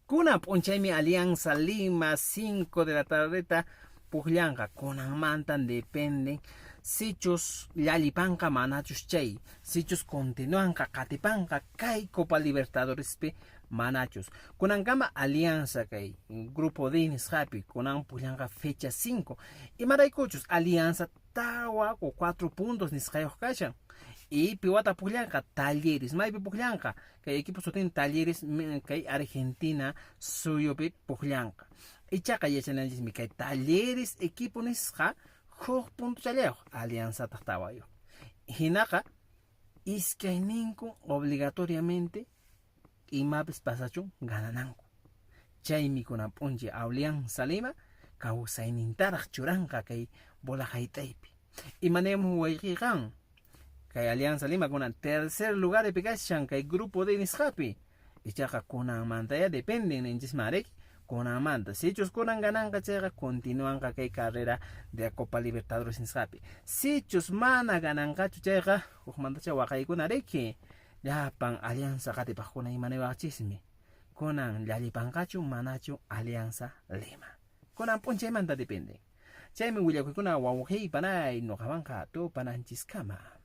Kuna punchaymi Alianza Lima 5 de la tardeta pukllanqa kunanmantan dependen sichus llalipanqa manachus chay sichus continuanqa qatipanqa kay Copa Libertadorespi manachus kunankama Alianza kay Grupo D nisqapi kunan pukllanqa fecha 5 imaraykuchus Alianza tawa o 4 puntos nisqayuq kashan y piwata pukllanqa Talleres maypi pukllanqa kay equipo sutin Talleres kay Argentina suyupi pukllanqa ichaqa yachananchikmi kay Talleres equipo nisqa huk punto challayuq Alianza tawayo hinaqa iskayninku obligatoriamente imapis pasachun ganananku chaymi kunan p'unchi Alianza Lima kawsaynintaraq churanqa kay bola hayt'aypi imanaymi wayqiqan kay Alianza Lima kunan tercer lugarpi kashan kay Grupo D nisqapi ichaqa kunanmantaya dependen ninchismarek kunanmanta sichus kunan gananqa chayqa continuanqa kay carrera de Copa Libertadores nisqapi sichus mana gananqachu chayqa hukmantacha waqaykunariki llapan Alianza qatipaqkuna imanayuqchismi kunan llallipanqachu manachu Alianza Lima kunan p'unchaymanta dependen chaymi willakuykuna wawqiypanay nuqamanqa tupananchiskama.